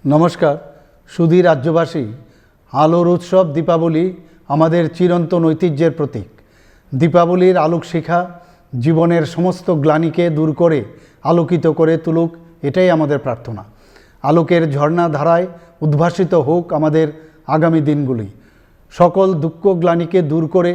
নমস্কার সুধী রাজ্যবাসী। আলোর উৎসব দীপাবলি আমাদের চিরন্তন ঐতিহ্যের প্রতীক। দীপাবলির আলোক শিখা জীবনের সমস্ত গ্লানিকে দূর করে আলোকিত করে তুলুক, এটাই আমাদের প্রার্থনা। আলোকের ঝর্ণা ধারায় উদ্ভাসিত হোক আমাদের আগামী দিনগুলি। সকল দুঃখ গ্লানিকে দূর করে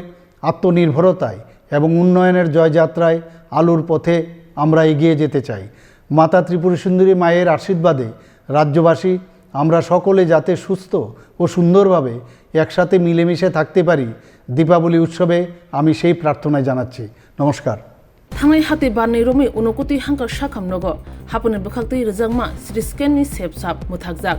আত্মনির্ভরতায় এবং উন্নয়নের জয়যাত্রায় আলোর পথে আমরা এগিয়ে যেতে চাই। মাতা ত্রিপুরা সুন্দরী মায়ের আশীর্বাদে রাজ্যবাসী আমরা সকলে যাতে সুস্থ ও সুন্দরভাবে একসাথে মিলেমিশে থাকতে পারি, দীপাবলি উৎসবে আমি সেই প্রার্থনায় জানাচ্ছি। নমস্কার। थांनाय हाति बारनै रोमै उनकति हांखा साखाम नगो हापने बखाक्तै रजांमा स्रिस्केननि सेबसाब मुथाकजाक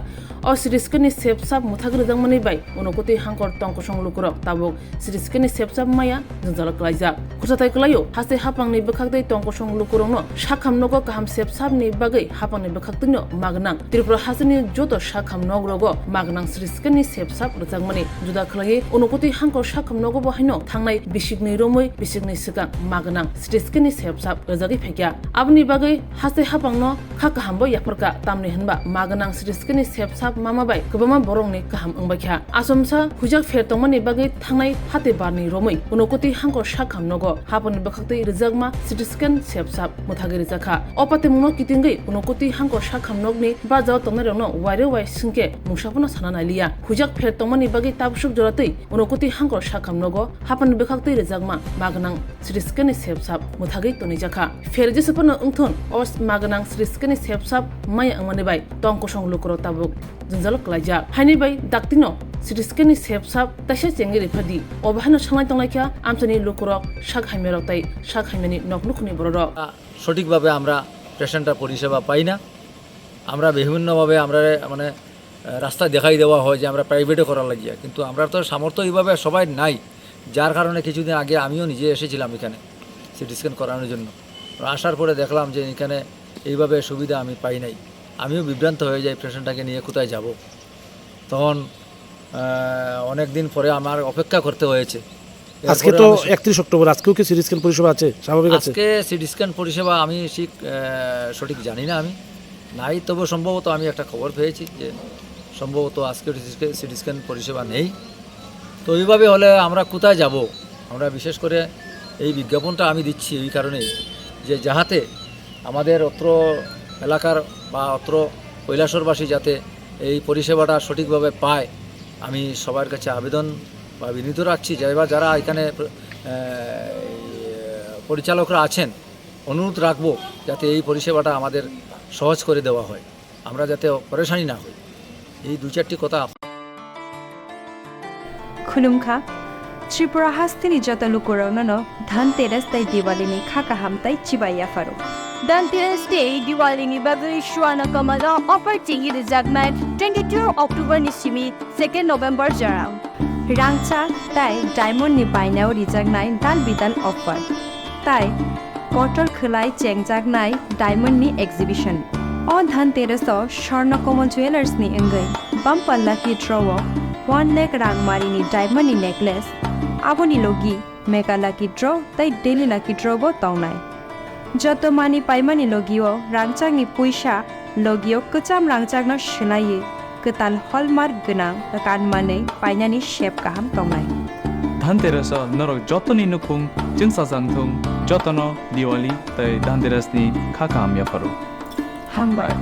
अ स्रिस्केननि सेबसाब मुथाक रजांमानि बाय उनकति हांकर टंकसं लुकुरक ताबक स्रिस्केननि सेबसाब माया जंजाल क्लाइजाक खुसाथाय क्लायो हासे हापांनि बखाक्तै टंकसं लुकुरंनो साखाम नगो गाहाम सेबसाबनि बागै हापांनि बखाक्तैनो मागनां त्रिपुरा हाजोनि जत साखाम नगरगो मागनां स्रिस्केननि सेबसाब रजांमानि जुदा क्लायै उनकति हांकर साखाम नगो बहायनो थांनाय बिसिगनि रोमै बिसिगनि सिगां मागनां स्रिस्केननि सेबसाब रजागै फैया आबनि बागै हासे हापांनो खाका हामबो याफरका तामनि हनबा मागनां स्रिस्केननि सेबसाब मामाबाय गोबामा बरंनि गाहाम अंबायखा आसमसा हुजाक फेरतंमानि बागै थांनाय हाते बारनि रोमै उनकति हांकर साखाम नगो हापनि बखाक्तै रजागमा स्रिस्केन सेबसाब मुथागै रजाखा अपाते मुनो कितिंगै उनकति हांकर साखाम नगनि बाजाव तंनायरनो वाइरे वाइ सिंके मुसाफनो साना नालिया हुजाक फेरतंमानि बागै ताबसुक जरातै उनकति हांकर साखाम नगो हापनि बखाक्तै रजागमा मागनां स्रिस्केननि सेबसाब मुथागै तनै जाखा फेरजे सपनो उंथन अस मागनां स्रिस्केननि सेबसाब माय अंमानि बाय टंकसं लुकुरो ताबुक जंजाल क्लाइजा हायनि बाय दाक्तिनो स्रिस्केननि सेबसाब ताइसा चेंगिरि फदि अबाहानो सांनाय तंलायखा आमसानि लुकुरक शाक हाइमेरक ताइ शाक हाइमेनि नखनुखनि बररक সঠিকভাবে আমরা পেশেন্টটা পরিষেবা পাই না। আমরা বিভিন্নভাবে আমরা মানে রাস্তা দেখাই দেওয়া হয় যে আমরা প্রাইভেটে করার লাগিয়া, কিন্তু আমরা তো সামর্থ্য এইভাবে সবাই নাই, যার কারণে কিছুদিন আগে আমিও নিজে এসেছিলাম এখানে সিটি স্ক্যান করানোর জন্য। আসার পরে দেখলাম যে এখানে এইভাবে সুবিধা আমি পাই নাই। আমিও বিভ্রান্ত হয়ে যাই পেশেন্টটাকে নিয়ে কোথায় যাব। তখন অনেক দিন পরে আমার অপেক্ষা করতে হয়েছে। আজকে তো 31 অক্টোবর, আজকেও কি সিটি স্ক্যান পরিষেবা আছে? স্বাভাবিক আছে। আজকে সিটি স্ক্যান পরিষেবা আমি সঠিক জানি না, আমি নাই, তবে সম্ভবত আমি একটা খবর পেয়েছি যে সম্ভবত আজকে সিটি স্ক্যান পরিষেবা নেই। তো এইভাবে হলে আমরা কোথায় যাব? আমরা বিশেষ করে এই বিজ্ঞাপনটা আমি দিচ্ছি এই কারণেই যে যাহাতে আমাদের অত্র এলাকার বা অত্র কৈলাসরবাসী যাতে এই পরিষেবাটা সঠিকভাবে পায়, আমি সবার কাছে আবেদন বা বিনীত রাখছি। যারা এখানে পরিচালকরা আছেন, অনুরোধ রাখবো যাতে এই পরিষেবাটা আমাদের সহজ করে দেওয়া হয়, আমরা যাতে পরেশানি না হই। এই দু চারটি কথা। खुलुमखा त्रिपुरा हास्तिनि जता लुकुरावनो धनतेरस ताइ दिवालीनि खाका हामताइ चिबाया फारो धनतेरस डे दिवालीनि बागै सुवाना कमाला अफर टिंगि रिजागनाय 22 अक्टोबर निसिमी 2 नोभेम्बर जराव रांचा ताइ डायमंड नि बायनाव रिजागनाय दान बिदान अफर ताइ कटर खलाय चेंगजागनाय डायमंड नि एक्जिबिशन अ धनतेरस स्वर्णकमल ज्वेलर्स नि अंगै बम्पर लकी ड्रॉ 1 लाख रांगमारिनि डायमंड नि नेकलेस आबोनि लोगी मेगा लकी ड्रॉ ताइ डेली लकी ड्रॉ बो तौनाय जत मानि पाइमानि लोगियो रांचांनि पैसा लोगियो कचाम रांचांनो सोलायो कताल हलमार्क गोनां कानमानै पाइनानि शेप गाहाम तौनाय धनतेरस नरक जतनि नुखुं जिंसाजांथुं जतनो दिवाली ताइ धनतेरसनि खाका हामया फारो हामबाय।